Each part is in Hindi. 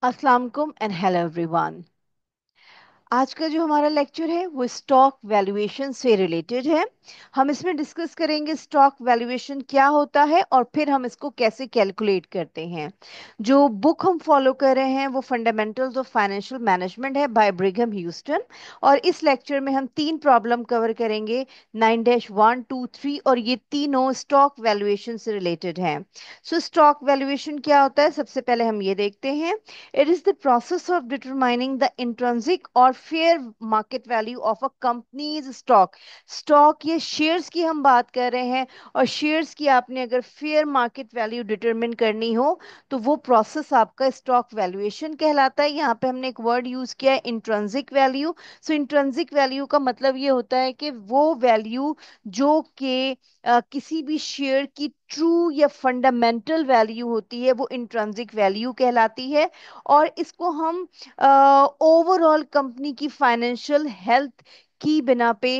अस्सलाम वालेकुम एंड हेलो एवरीवन। आज का जो हमारा लेक्चर है वो स्टॉक वैल्यूएशन से रिलेटेड है। हम इसमें डिस्कस करेंगे स्टॉक वैल्यूएशन क्या होता है और फिर हम इसको कैसे कैलकुलेट करते हैं। जो बुक हम फॉलो कर रहे हैं वो फंडामेंटल्स ऑफ फाइनेंशियल मैनेजमेंट है बाय ब्रिघम ह्यूस्टन। और इस लेक्चर में हम तीन प्रॉब्लम कवर करेंगे, 9-1, 2, 3, और ये तीनों स्टॉक वैल्यूएशन से रिलेटेड हैं। सो स्टॉक वैल्यूएशन क्या होता है, सबसे पहले हम ये देखते हैं। It is the process of determining the intrinsic or fair market value of a company's stock. Stock ये शेयर्स की हम बात कर रहे हैं, और शेयर्स की आपने अगर फेयर मार्केट वैल्यू डिटरमिन करनी हो तो वो प्रोसेस आपका स्टॉक वैल्यूएशन कहलाता है। यहाँ पे हमने एक वर्ड यूज किया है, इंट्रिंसिक वैल्यू। सो इंट्रिंसिक वैल्यू का मतलब ये होता है कि वो वैल्यू जो कि किसी भी शेयर की ट्रू या फंडामेंटल वैल्यू होती है वो इंट्रिंसिक वैल्यू कहलाती है। और इसको हम ओवरऑल कंपनी की फाइनेंशियल हेल्थ की बिना पे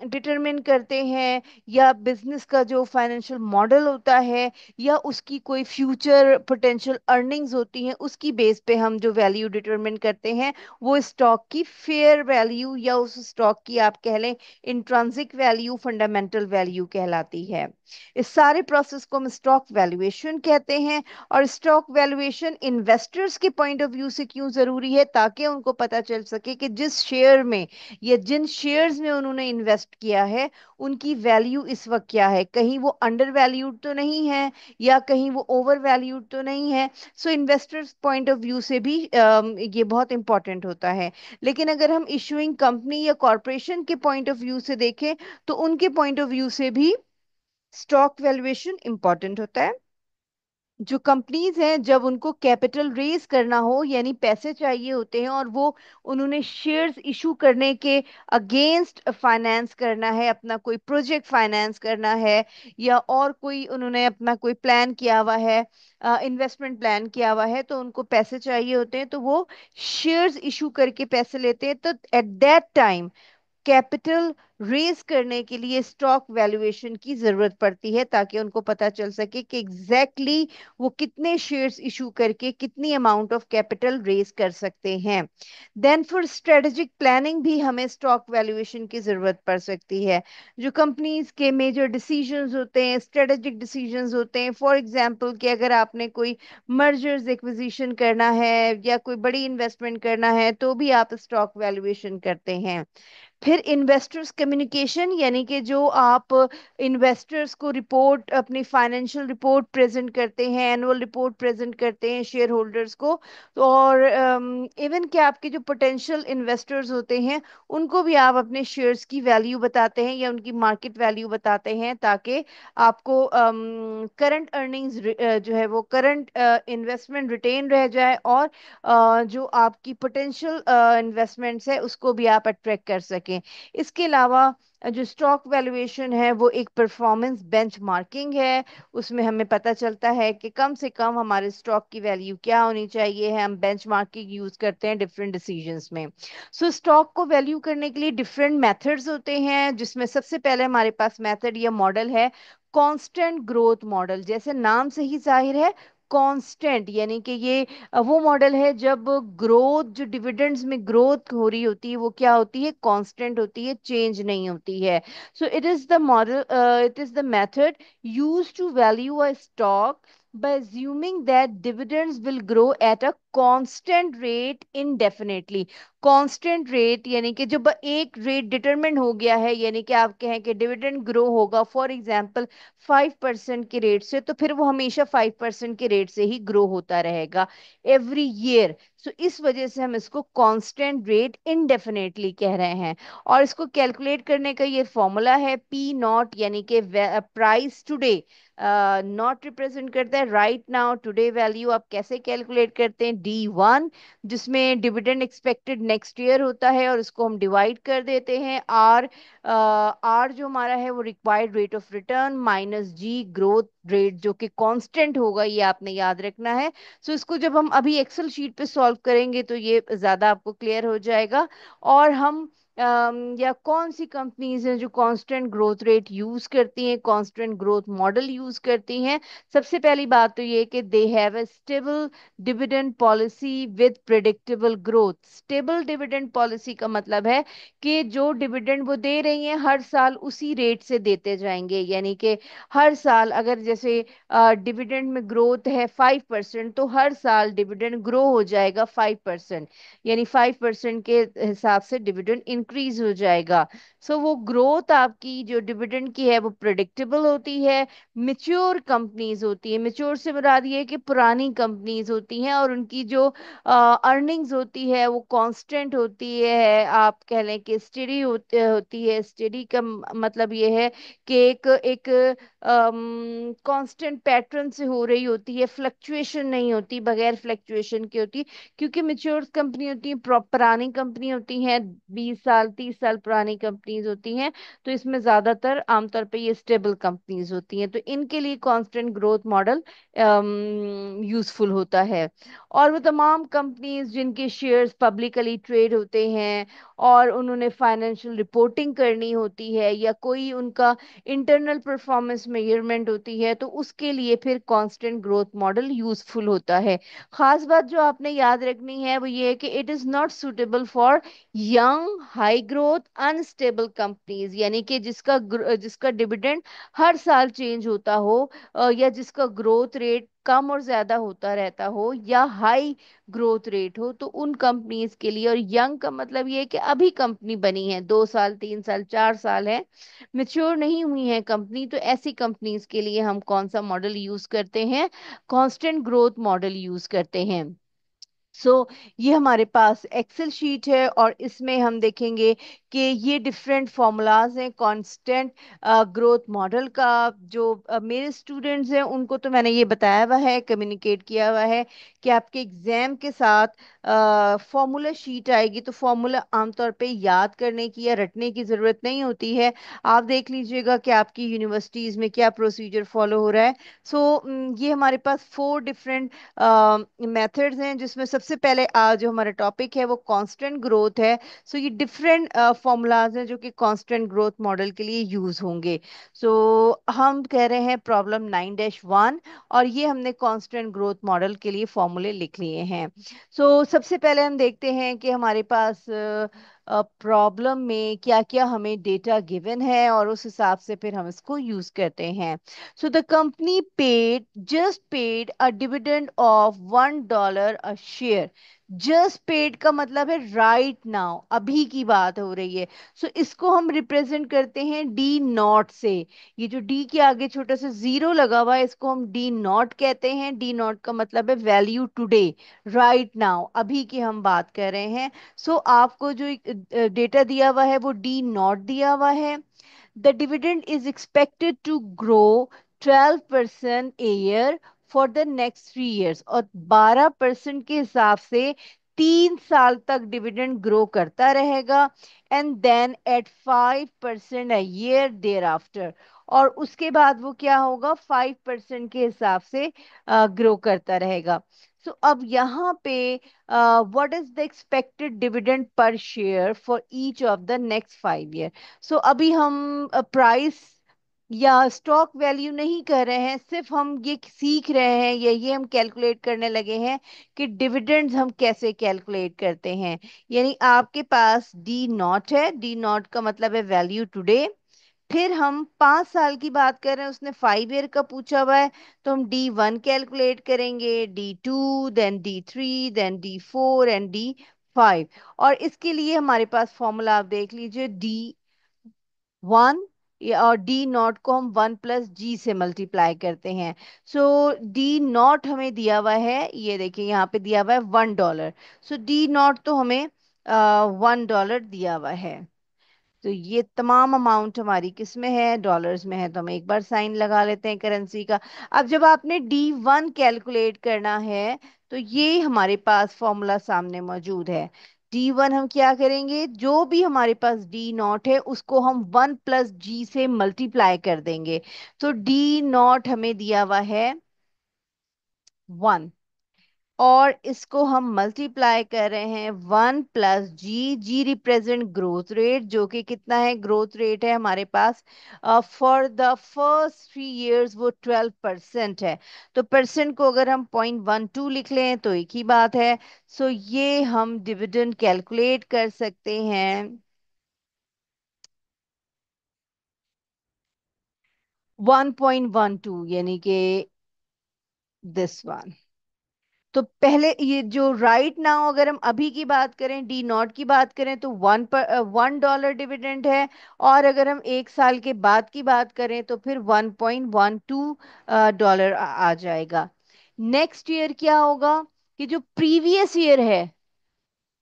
डिटरमिन करते हैं, या बिजनेस का जो फाइनेंशियल मॉडल होता है या उसकी कोई फ्यूचर पोटेंशियल अर्निंग्स होती हैं उसकी बेस पे हम जो वैल्यू डिटरमिन करते हैं वो स्टॉक की फेयर वैल्यू या उस स्टॉक की आप कह लें इंट्रिंसिक वैल्यू, फंडामेंटल वैल्यू कहलाती है। इस सारे प्रोसेस को हम स्टॉक वैल्यूएशन कहते हैं। और स्टॉक वैल्यूएशन इन्वेस्टर्स के पॉइंट ऑफ व्यू से क्यों जरूरी है, ताकि उनको पता चल सके कि जिस शेयर में या जिन शेयर्स में उन्होंने इन्वेस्ट किया है उनकी वैल्यू इस वक्त क्या है, कहीं वो अंडर वैल्यूड तो नहीं है या कहीं वो ओवर वैल्यूड तो नहीं है। सो इन्वेस्टर्स पॉइंट ऑफ व्यू से भी ये बहुत इंपॉर्टेंट होता है। लेकिन अगर हम इशूइंग कंपनी या कॉरपोरेशन के पॉइंट ऑफ व्यू से देखें तो उनके पॉइंट ऑफ व्यू से भी स्टॉक वैल्यूएशन इंपॉर्टेंट होता है। जो कंपनीज हैं जब उनको कैपिटल रेज करना हो यानी पैसे चाहिए होते हैं और वो उन्होंने शेयर्स इशू करने के अगेंस्ट फाइनेंस करना है, अपना कोई प्रोजेक्ट फाइनेंस करना है, या और कोई उन्होंने अपना कोई प्लान किया हुआ है, इन्वेस्टमेंट प्लान किया हुआ है, तो उनको पैसे चाहिए होते हैं तो वो शेयर्स इशू करके पैसे लेते हैं। तो at that time capital raise करने के लिए स्टॉक वैल्यूएशन की जरूरत पड़ती है, ताकि उनको पता चल सके कि एग्जैक्टली exactly वो कितने शेयर्स इशू करके कितनी अमाउंट ऑफ कैपिटल रेज कर सकते हैं। देन फॉर स्ट्रेटेजिक प्लानिंग भी हमें स्टॉक वैल्यूएशन की जरूरत पड़ सकती है। जो कंपनीज के मेजर डिसीजंस होते हैं, स्ट्रेटेजिक डिसीजंस होते हैं, फॉर एग्जांपल कि अगर आपने कोई मर्जर्स एक्विजिशन करना है या कोई बड़ी इन्वेस्टमेंट करना है तो भी आप स्टॉक वैल्यूएशन करते हैं। फिर इन्वेस्टर्स कम्युनिकेशन, यानी कि जो आप इन्वेस्टर्स को रिपोर्ट, अपनी फाइनेंशियल रिपोर्ट प्रेजेंट करते हैं, एनुअल रिपोर्ट प्रेजेंट करते हैं शेयर होल्डर्स को। तो और इवन कि आपके जो पोटेंशियल इन्वेस्टर्स होते हैं उनको भी आप अपने शेयर्स की वैल्यू बताते हैं या उनकी मार्केट वैल्यू बताते हैं, ताकि आपको करंट अर्निंग्स जो है वो करंट इन्वेस्टमेंट रिटेन रह जाए, और जो आपकी पोटेंशियल इन्वेस्टमेंट्स है उसको भी आप अट्रैक्ट कर सकें। इसके अलावा जो स्टॉक वैल्यूएशन है वो एक परफॉर्मेंस बेंचमार्किंग है। उसमें हमें पता चलता है कि कम से कम हमारे स्टॉक की वैल्यू क्या होनी चाहिए है। हम बेंचमार्किंग यूज करते हैं डिफरेंट डिसीजंस में। सो स्टॉक को वैल्यू करने के लिए डिफरेंट मेथड्स होते हैं, जिसमें सबसे पहले हमारे पास मेथड या मॉडल है कांस्टेंट ग्रोथ मॉडल। जैसे नाम से ही जाहिर है, कांस्टेंट यानी कि ये वो मॉडल है जब ग्रोथ, जो डिविडेंड्स में ग्रोथ हो रही होती है वो क्या होती है, कांस्टेंट होती है, चेंज नहीं होती है। So it is the model, it is the method use to value a stock by assuming that dividends will grow at a constant rate indefinitely। Constant rate यानी कि जब एक रेट डिटरमिन हो गया है, यानी कि आप कहें कि डिविडेंड ग्रो होगा फॉर एग्जांपल 5% के रेट से, तो फिर वो हमेशा 5% के रेट से ही ग्रो होता रहेगा एवरी ईयर। सो इस वजह से हम इसको कांस्टेंट रेट इनडेफिनेटली कह रहे हैं। और इसको कैलकुलेट करने का ये फॉर्मूला है पी नॉट, यानी कि प्राइस टुडे नॉट रिप्रेजेंट करता है राइट नाउ, टुडे वैल्यू आप कैसे कैलकुलेट करते हैं, D1, जिसमें डिविडेंड एक्सपेक्टेड नेक्स्ट ईयर होता है और इसको हम डिवाइड कर देते हैं आर। आर जो हमारा है वो required rate of return minus G growth rate, जो कि कांस्टेंट होगा, ये आपने याद रखना है। सो इसको जब हम अभी एक्सेल शीट पे सॉल्व करेंगे तो ये ज्यादा आपको क्लियर हो जाएगा। और हम या कौन सी कंपनीज हैं जो कांस्टेंट ग्रोथ रेट यूज करती हैं, कांस्टेंट ग्रोथ मॉडल यूज करती हैं? सबसे पहली बात तो ये कि they have a stable dividend policy with predictable growth. Stable dividend policy का मतलब है कि जो डिविडेंड वो दे रही हैं हर साल उसी रेट से देते जाएंगे, यानी कि हर साल अगर जैसे डिविडेंड में ग्रोथ है 5%, तो हर साल डिविडेंड ग्रो हो जाएगा 5%, यानी 5% के हिसाब से डिविडेंड इंक्रीज हो जाएगा। सो वो ग्रोथ आपकी जो डिविडेंड की है वो प्रिडिक्टेबल होती है। मिच्योर कंपनीज होती है, मिच्योर से मुराद ये है कि पुरानी कंपनीज होती हैं और उनकी जो अर्निंग्स होती है वो कांस्टेंट होती है, आप कह लें कि स्टेडी होती है। स्टेडी का मतलब ये है कि एक एक कांस्टेंट पैटर्न से हो रही होती है, फ्लक्चुएशन नहीं होती, बगैर फ्लक्चुएशन की होती। क्योंकि मेच्योर कंपनी होती है, पुरानी कंपनी होती हैं, 20 साल 30 साल पुरानी कंपनीज होती हैं, तो इसमें ज्यादातर आमतौर पे ये स्टेबल कंपनीज होती हैं, तो इनके लिए कांस्टेंट ग्रोथ मॉडल यूजफुल होता है। और वो तमाम कंपनीज जिनके शेयर्स पब्लिकली ट्रेड होते हैं और उन्होंने फाइनेंशियल रिपोर्टिंग करनी होती है या कोई उनका इंटरनल परफॉर्मेंस मेजरमेंट होती है, तो उसके लिए फिर कांस्टेंट ग्रोथ मॉडल यूजफुल होता है। खास बात जो आपने याद रखनी है वो ये है कि it is not suitable for young high growth unstable companies, यानी कि जिसका डिविडेंड हर साल चेंज होता हो, या जिसका ग्रोथ रेट कम और ज्यादा होता रहता हो या हाई ग्रोथ रेट हो, तो उन कंपनीज के लिए। और यंग का मतलब ये है कि अभी कंपनी बनी है, 2 साल 3 साल 4 साल है, मेच्योर नहीं हुई है कंपनी, तो ऐसी कंपनीज के लिए हम कौन सा मॉडल यूज करते हैं? कांस्टेंट ग्रोथ मॉडल यूज करते हैं। सो ये हमारे पास एक्सेल शीट है और इसमें हम देखेंगे कि ये डिफरेंट फॉर्मूलाज हैं कांस्टेंट ग्रोथ मॉडल का। जो मेरे स्टूडेंट्स हैं उनको तो मैंने ये बताया हुआ है, कम्युनिकेट किया हुआ है कि आपके एग्जाम के साथ फॉर्मूला शीट आएगी, तो फॉर्मूला आमतौर पे याद करने की या रटने की ज़रूरत नहीं होती है। आप देख लीजिएगा कि आपकी यूनिवर्सिटीज़ में क्या प्रोसीजर फॉलो हो रहा है। ये हमारे पास 4 डिफरेंट मेथड्स हैं, जिसमें सबसे पहले जो हमारा टॉपिक है वो कांस्टेंट ग्रोथ है। ये डिफरेंट फॉर्मूलाज हैं जो कि कांस्टेंट ग्रोथ मॉडल के लिए यूज होंगे। हम कह रहे हैं प्रॉब्लम 9-1, और ये हमने कांस्टेंट ग्रोथ मॉडल के लिए फॉर्मूले लिख लिए हैं। सबसे पहले हम देखते हैं कि हमारे पास प्रॉब्लम में क्या क्या हमें डेटा गिवन है और उस हिसाब से फिर हम इसको यूज करते हैं। The company just paid a dividend of $1 a share. Just paid का मतलब है right now, अभी की बात हो रही है। इसको हम रिप्रेजेंट करते हैं डी नॉट से। ये जो डी के आगे छोटा सा जीरो लगा हुआ है इसको हम डी नॉट कहते हैं। डी नॉट का मतलब है वैल्यू टुडे, राइट नाउ, अभी की हम बात कर रहे हैं। आपको जो डेटा दिया हुआ है वो डी नॉट दिया हुआ है। The dividend is expected to grow 12% a year for the next 3 years, और 12% के हिसाब से 3 साल तक डिविडेंड ग्रो करता रहेगा। And then at 5% a year thereafter, और उसके बाद वो क्या होगा, 5% के हिसाब से ग्रो करता रहेगा। अब यहाँ पे what is the expected dividend per share for each of the next 5 year? अभी हम प्राइस या स्टॉक वैल्यू नहीं कर रहे हैं, सिर्फ हम ये सीख रहे हैं या ये हम कैलकुलेट करने लगे हैं कि डिविडेंड्स हम कैसे कैलकुलेट करते हैं। यानी आपके पास डी नॉट है, डी नॉट का मतलब है वैल्यू टुडे। फिर हम 5 साल की बात कर रहे हैं, उसने 5 ईयर का पूछा हुआ है, तो हम D1 कैलकुलेट करेंगे, D2, then D3, then D4 and D5। और इसके लिए हमारे पास फॉर्मूला आप देख लीजिए, D1 और डी नॉट को हम 1 + G से मल्टीप्लाई करते हैं। डी नॉट हमें दिया हुआ है, ये देखिए यहाँ पे दिया हुआ है $1। डी नॉट तो हमें $1 दिया हुआ है। तो ये तमाम अमाउंट हमारी किस में है, डॉलर्स में है, तो हम एक बार साइन लगा लेते हैं करेंसी का। अब जब आपने D1 कैलकुलेट करना है तो ये हमारे पास फॉर्मूला सामने मौजूद है। D1 हम क्या करेंगे, जो भी हमारे पास डी नॉट है उसको हम 1 + G से मल्टीप्लाई कर देंगे। डी नॉट हमें दिया हुआ है 1। और इसको हम मल्टीप्लाई कर रहे हैं 1 + जी। जी रिप्रेजेंट ग्रोथ रेट, जो कि कितना है, ग्रोथ रेट है हमारे पास फॉर द फर्स्ट 3 इयर्स वो 12% है। तो परसेंट को अगर हम 0.12 लिख लें तो एक ही बात है। सो ये हम डिविडेंड कैलकुलेट कर सकते हैं 1.12, यानी कि दिस वन। तो पहले ये जो राइट नाउ अगर हम अभी की बात करें, डी नॉट की बात करें, तो $1 डिविडेंड है। और अगर हम 1 साल के बाद की बात करें तो फिर $1.12 आ जाएगा। नेक्स्ट ईयर क्या होगा कि जो प्रीवियस ईयर है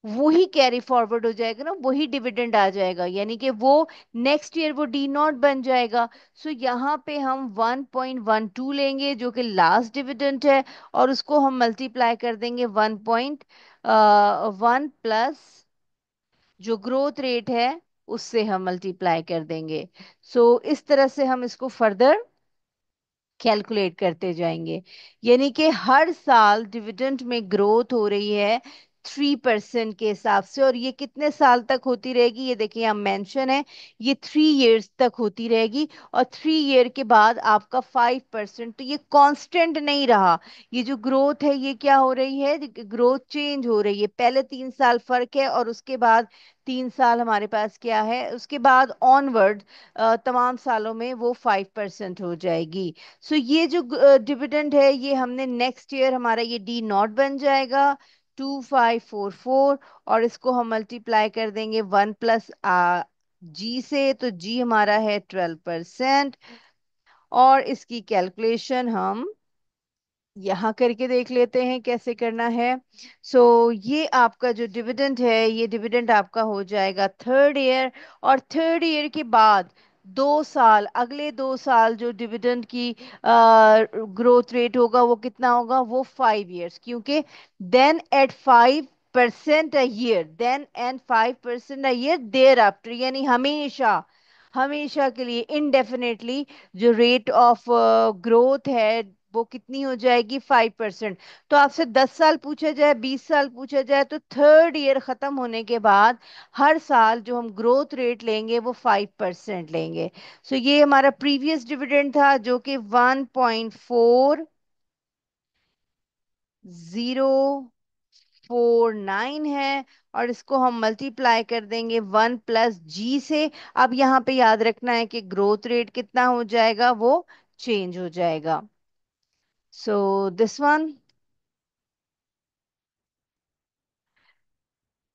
वही कैरी फॉरवर्ड हो जाएगा ना, वही डिविडेंड आ जाएगा, यानी कि वो नेक्स्ट ईयर वो डी नॉट बन जाएगा। सो यहाँ पे हम 1.12 लेंगे जो कि लास्ट डिविडेंड है, और उसको हम मल्टीप्लाई कर देंगे 1.1 प्लस जो ग्रोथ रेट है उससे हम मल्टीप्लाई कर देंगे। सो इस तरह से हम इसको फर्दर कैलकुलेट करते जाएंगे, यानी कि हर साल डिविडेंड में ग्रोथ हो रही है 3% के हिसाब से। और ये कितने साल तक होती रहेगी, ये देखिए यहाँ मेंशन है, ये 3 इयर्स तक होती रहेगी। और 3 ईयर के बाद आपका 5%, तो ये कांस्टेंट नहीं रहा। ये जो ग्रोथ है ये क्या हो रही है, ग्रोथ चेंज हो रही है। पहले 3 साल फर्क है और उसके बाद 3 साल हमारे पास क्या है, उसके बाद ऑनवर्ड तमाम सालों में वो 5% हो जाएगी। सो ये जो डिविडेंड है ये हमने नेक्स्ट ईयर हमारा ये डी नॉट बन जाएगा 2544। और इसको हम मल्टीप्लाई कर देंगे 1 + जी से, तो जी हमारा है 12%। और इसकी कैलकुलेशन हम यहाँ करके देख लेते हैं कैसे करना है। ये आपका जो डिविडेंड है, ये डिविडेंड आपका हो जाएगा 3rd ईयर। और 3rd ईयर के बाद 2 साल, अगले 2 साल जो डिविडेंड की ग्रोथ रेट होगा वो कितना होगा, वो 5 इयर्स, क्योंकि then at 5% a year, then and 5% a year thereafter, यानी हमेशा, हमेशा के लिए इनडेफिनेटली जो रेट ऑफ ग्रोथ है वो कितनी हो जाएगी, 5%। तो आपसे 10 साल पूछा जाए, 20 साल पूछा जाए, तो 3rd ईयर खत्म होने के बाद हर साल जो हम ग्रोथ रेट लेंगे वो 5% लेंगे। ये हमारा प्रीवियस डिविडेंड था जो कि 1.4049 है। और इसको हम मल्टीप्लाई कर देंगे 1 + जी से। अब यहाँ पे याद रखना है कि ग्रोथ रेट कितना हो जाएगा, वो चेंज हो जाएगा। दिस वन,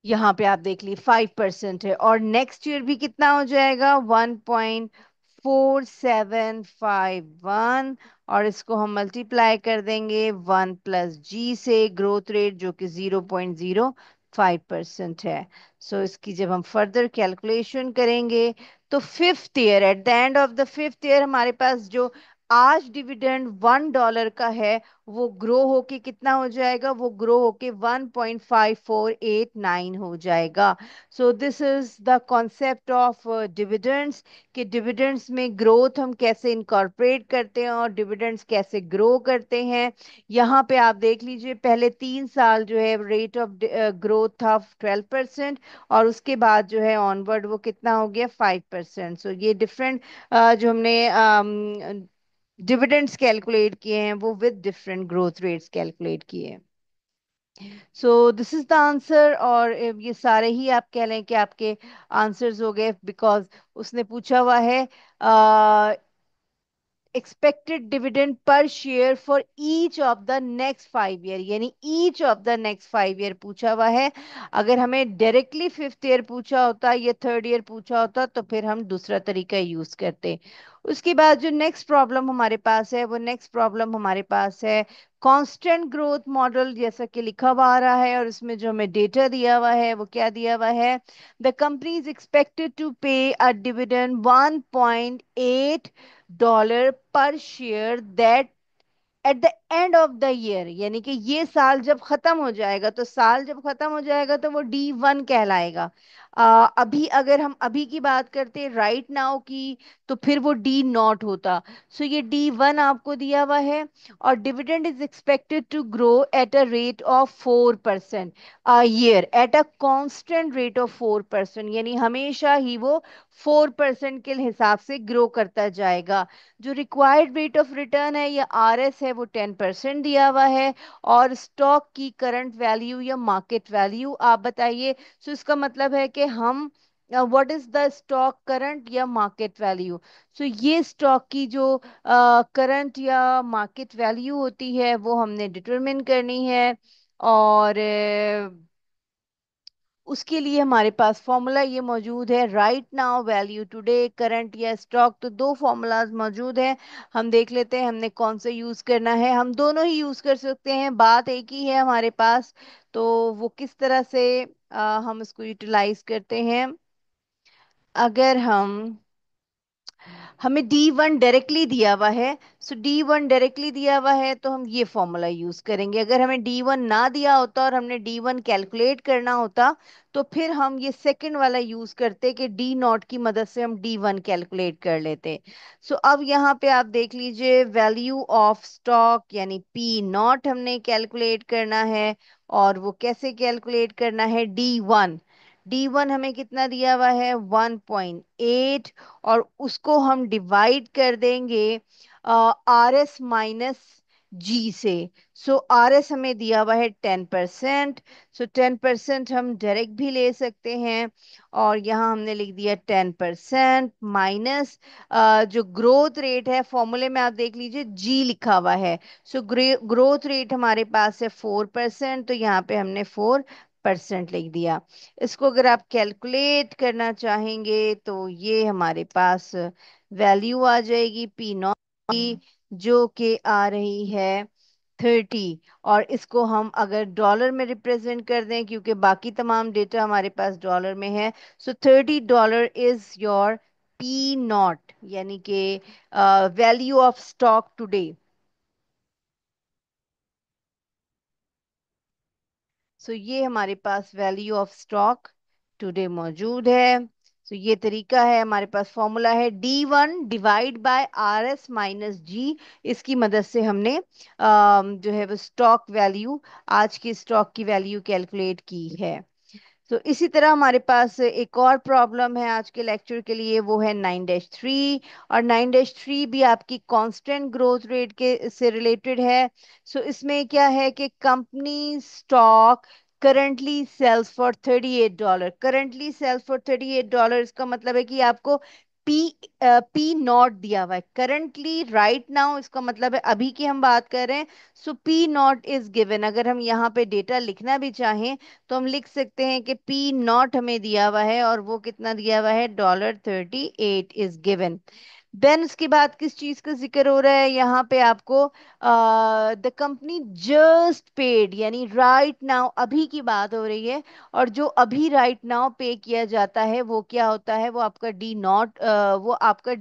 यहाँ पे आप देख ली 5% है। और नेक्स्ट ईयर भी कितना हो जाएगा, 1.4751। और इसको हम मल्टीप्लाई कर देंगे 1 + जी से, ग्रोथ रेट जो कि 0.05% है। इसकी जब हम फर्दर कैलकुलेशन करेंगे तो 5th year, at the end of the 5th year हमारे पास जो आज डिविडेंड $1 का है वो ग्रो होके कितना हो जाएगा, वो ग्रो होके 1.5489 हो जाएगा। This is the concept of dividends, कि डिविडेंड्स में ग्रोथ हम कैसे इनकॉर्पोरेट करते हैं और डिविडेंड्स कैसे ग्रो करते हैं। यहाँ पे आप देख लीजिए, पहले 3 साल जो है रेट ऑफ ग्रोथ था 12%, और उसके बाद जो है ऑनवर्ड वो कितना हो गया, 5%। ये डिफरेंट जो हमने डिविडेंड्स कैलकुलेट किए हैं वो with different growth rates calculate किए हैं। This is the answer. और ये सारे ही आप कह लें कि आपके आंसर्स हो गए, बिकॉज उसने पूछा हुआ है expected dividend per share for each of the next 5 year, यानी each of the next 5 year पूछा हुआ है। अगर हमें डायरेक्टली 5th ईयर पूछा होता या 3rd ईयर पूछा होता तो फिर हम दूसरा तरीका यूज करते। उसके बाद जो नेक्स्ट प्रॉब्लम हमारे पास है, वो नेक्स्ट प्रॉब्लम हमारे पास है कांस्टेंट ग्रोथ मॉडल, जैसा कि लिखा हुआ आ रहा है। और इसमें जो हमें डेटा दिया हुआ है वो क्या दिया हुआ है, the company is expected to pay a dividend 1.8 dollar per share that at the end of the year, यानी कि ये साल जब खत्म हो जाएगा, तो साल जब खत्म हो जाएगा तो वो D1 कहलाएगा। अभी अगर हम अभी की बात करते राइट नाउ की, तो फिर वो D0 होता। सो ये D1 आपको दिया हुआ है। और dividend is expected to grow at a rate of 4% a year, at a constant rate of 4%, यानी हमेशा ही वो 4% के हिसाब से ग्रो करता जाएगा। जो रिक्वायर्ड रेट ऑफ रिटर्न है या RS है, वो 10% दिया हुआ है। और स्टॉक की करंट वैल्यू या मार्केट वैल्यू आप बताइए। सो इसका मतलब है कि हम what is the stock current या मार्केट वैल्यू। सो ये स्टॉक की जो करंट या मार्केट वैल्यू होती है वो हमने डिटरमिन करनी है। और उसके लिए हमारे पास फॉर्मूला ये मौजूद है, right now value today current या स्टॉक। तो दो फॉर्मूलाज मौजूद हैं, हम देख लेते हैं हमने कौन सा यूज करना है। हम दोनों ही यूज कर सकते हैं, बात एक ही है हमारे पास। तो वो किस तरह से हम इसको यूटिलाइज करते हैं। अगर हमें D1 डायरेक्टली दिया हुआ है, सो D1 डायरेक्टली दिया हुआ है तो हम ये फॉर्मूला यूज करेंगे। अगर हमें D1 ना दिया होता और हमने D1 कैलकुलेट करना होता, तो फिर हम ये सेकंड वाला यूज करते कि D0 की मदद से हम D1 कैलकुलेट कर लेते। सो अब यहाँ पे आप देख लीजिए, वैल्यू ऑफ स्टॉक यानी P0 हमने कैलकुलेट करना है। और वो कैसे कैलकुलेट करना है, D1 हमें कितना दिया हुआ है, 1.8। और उसको हम डिवाइड कर देंगे RS - G से। सो RS हमें दिया हुआ है 10%। सो 10% हम डायरेक्ट भी ले सकते हैं। और यहाँ हमने लिख दिया 10% माइनस जो ग्रोथ रेट है, फॉर्मूले में आप देख लीजिए G लिखा हुआ है। सो ग्रोथ रेट हमारे पास है 4%, तो यहाँ पे हमने 4% लिख दिया। इसको अगर आप कैलकुलेट करना चाहेंगे तो ये हमारे पास वैल्यू आ जाएगी P0 की, जो कि आ रही है 30। और इसको हम अगर डॉलर में रिप्रेजेंट कर दें, क्योंकि बाकी तमाम डेटा हमारे पास डॉलर में है, सो $30 इज योर P0, यानी कि वैल्यू ऑफ स्टॉक टुडे। सो ये हमारे पास वैल्यू ऑफ स्टॉक टुडे मौजूद है। सो ये तरीका है, हमारे पास फॉर्मूला है D1 / RS - G। इसकी मदद से हमने जो है वो स्टॉक वैल्यू, आज की स्टॉक की वैल्यू कैलकुलेट की है। तो इसी तरह हमारे पास एक और प्रॉब्लम है आज के लेक्चर के लिए, वो है 9-3। और 9-3 भी आपकी कांस्टेंट ग्रोथ रेट के से रिलेटेड है। सो इसमें क्या है कि company stock currently sells for $38। Currently sells for $38, इसका मतलब है कि आपको पी P0 दिया हुआ है करंटली राइट नाउ, इसका मतलब है अभी की हम बात कर रहे हैं। सो P0 इज गिवन। अगर हम यहाँ पे डेटा लिखना भी चाहें तो हम लिख सकते हैं कि P0 हमें दिया हुआ है, और वो कितना दिया हुआ है, $38 इज गिवन। देन उसके बाद किस चीज का जिक्र हो रहा है यहाँ पे आपको, द कंपनी जस्ट पेड, यानी राइट नाउ अभी की बात हो रही है। और जो अभी राइट नाउ पे किया जाता है वो क्या होता है, वो आपका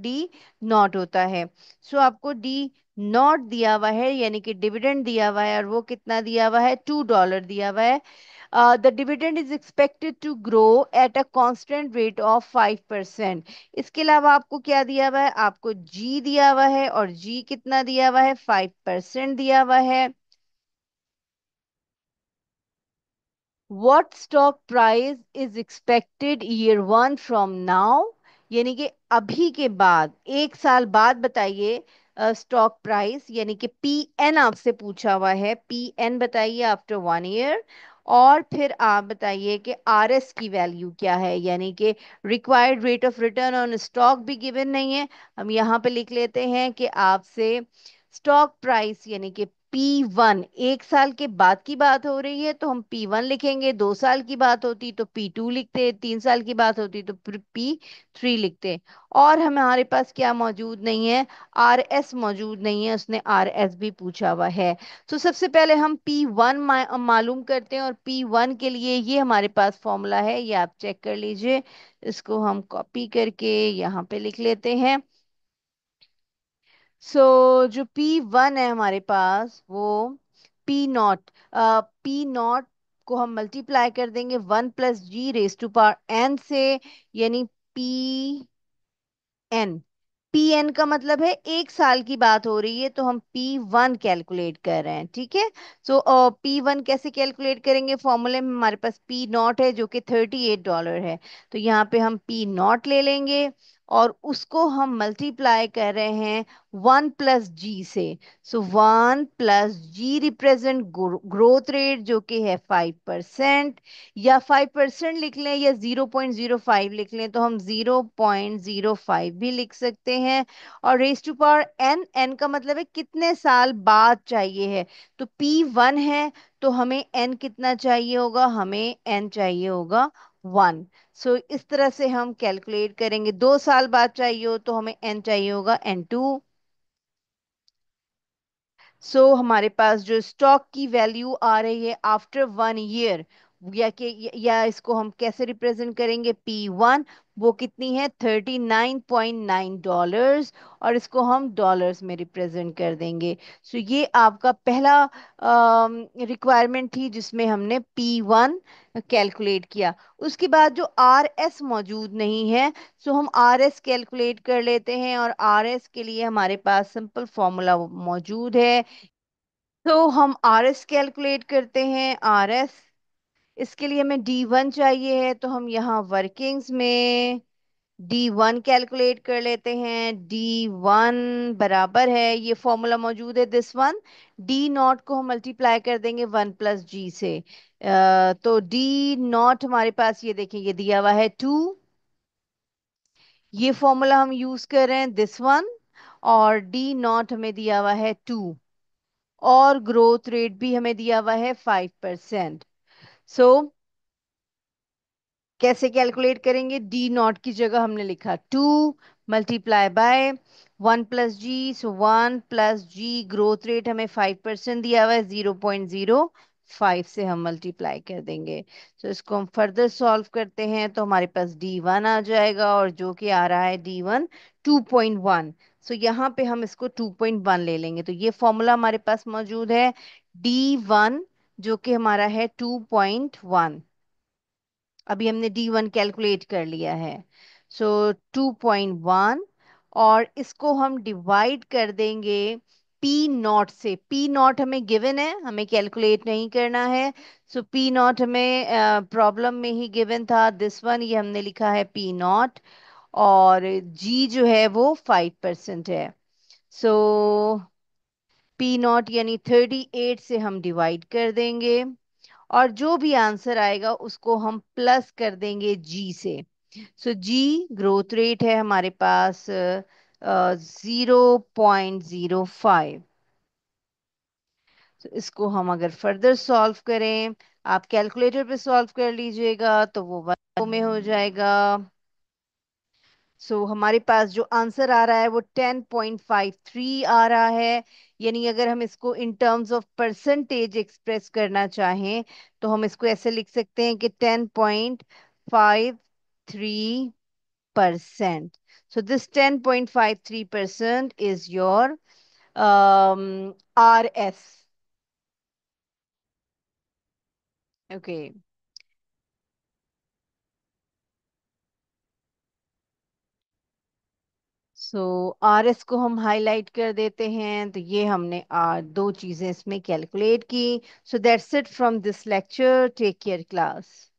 D0 होता है। सो आपको D0 दिया हुआ है, यानी कि डिविडेंड दिया हुआ है, और वो कितना दिया हुआ है, $2 दिया हुआ है। The dividend is expected to grow at a constant rate of 5%। इसके अलावा आपको क्या दिया हुआ है, आपको G दिया हुआ है, और G कितना दिया हुआ है, 5% दिया हुआ है। What stock price is expected year 1 from now, यानी कि अभी के बाद, एक साल बाद बताइए स्टॉक प्राइस, यानी कि PN आपसे पूछा हुआ है, PN बताइए आफ्टर 1 ईयर। और फिर आप बताइए कि RS की वैल्यू क्या है, यानी कि required rate of return on stock भी गिवन नहीं है। हम यहाँ पे लिख लेते हैं कि आपसे स्टॉक प्राइस यानी कि P1, एक साल के बाद की बात हो रही है तो हम P1 लिखेंगे, 2 साल की बात होती तो P2 लिखते, 3 साल की बात होती तो P3 लिखते। और हमारे पास क्या मौजूद नहीं है, RS मौजूद नहीं है, उसने RS भी पूछा हुआ है। तो सबसे पहले हम P1 मालूम करते हैं, और P1 के लिए ये हमारे पास फॉर्मूला है, ये आप चेक कर लीजिए। इसको हम कॉपी करके यहाँ पे लिख लेते हैं। जो P1 है हमारे पास वो P0, P0 को हम मल्टीप्लाई कर देंगे 1 + G⁻n से, यानी Pn। Pn का मतलब है 1 साल की बात हो रही है, तो हम P1 कैलकुलेट कर रहे हैं, ठीक है। P1 कैसे कैलकुलेट करेंगे? फॉर्मूले में हमारे पास P0 है जो कि $38 है, तो यहाँ पे हम P0 ले लेंगे और उसको हम मल्टीप्लाई कर रहे हैं 1 + G से। 1 + G रिप्रेजेंट ग्रोथ रेट जो कि है 5%, या 5% लिख लें या 0.05 लिख लें, तो हम 0.05 भी लिख सकते हैं। और raise to power n, n का मतलब है कितने साल बाद चाहिए है, तो P1 है, तो हमें n कितना चाहिए होगा? हमें n चाहिए होगा 1। इस तरह से हम कैलकुलेट करेंगे। 2 साल बाद चाहिए हो तो हमें n चाहिए होगा n2। हमारे पास जो स्टॉक की वैल्यू आ रही है आफ्टर 1 ईयर, या इसको हम कैसे रिप्रेजेंट करेंगे? P1 वो कितनी है? $39.9, और इसको हम डॉलर्स में रिप्रेजेंट कर देंगे। ये आपका पहला रिक्वायरमेंट थी जिसमें हमने P1 कैलकुलेट किया। उसके बाद जो RS मौजूद नहीं है, हम RS कैलकुलेट कर लेते हैं, और RS के लिए हमारे पास सिंपल फॉर्मूला मौजूद है। हम RS कैलकुलेट करते हैं। RS, इसके लिए हमें D1 चाहिए है, तो हम यहाँ वर्किंग्स में D1 कैलकुलेट कर लेते हैं। D1 बराबर है, ये फॉर्मूला मौजूद है, दिस वन। D0 को हम मल्टीप्लाई कर देंगे 1 + G से। D0 हमारे पास, ये देखें, ये दिया हुआ है 2। ये फॉर्मूला हम यूज कर रहे हैं, दिस वन। और D0 हमें दिया हुआ है 2, और ग्रोथ रेट भी हमें दिया हुआ है 5%। सो कैसे कैलकुलेट करेंगे? D0 की जगह हमने लिखा 2 multiply by 1 + G। 1 + G, growth rate हमें 5% दिया हुआ है, 0.05 से हम मल्टीप्लाई कर देंगे। इसको हम फर्दर सॉल्व करते हैं तो हमारे पास D1 आ जाएगा, और जो कि आ रहा है D1 2.1। यहाँ पे हम इसको 2.1 ले लेंगे, तो ये फॉर्मूला हमारे पास मौजूद है, D1 जो कि हमारा है 2.1। अभी हमने D1 कैलकुलेट कर लिया है। 2.1, और इसको हम डिवाइड कर देंगे P0 से। P0 हमें गिवन है, हमें कैलकुलेट नहीं करना है। P0 हमें प्रॉब्लम में ही गिवन था, दिस वन, ये हमने लिखा है P0। और G जो है वो 5% है। सो P0 यानी 38 से हम डिवाइड कर देंगे, और जो भी आंसर आएगा उसको हम प्लस कर देंगे जी से। जी ग्रोथ रेट है हमारे पास 0.05। तो इसको हम अगर फर्दर सॉल्व करें, आप कैलकुलेटर पे सॉल्व कर लीजिएगा, तो वो 1 में हो जाएगा। हमारे पास जो आंसर आ रहा है वो 10.53 आ रहा है। यानी अगर हम इसको in terms of percentage express करना चाहें, तो हम इसको ऐसे लिख सकते हैं कि 10.53%। This 10.53% is your RS। Okay. RS को हम हाईलाइट कर देते हैं, तो ये हमने दो चीजें इसमें कैलकुलेट की। So that's it from this lecture. Take care class.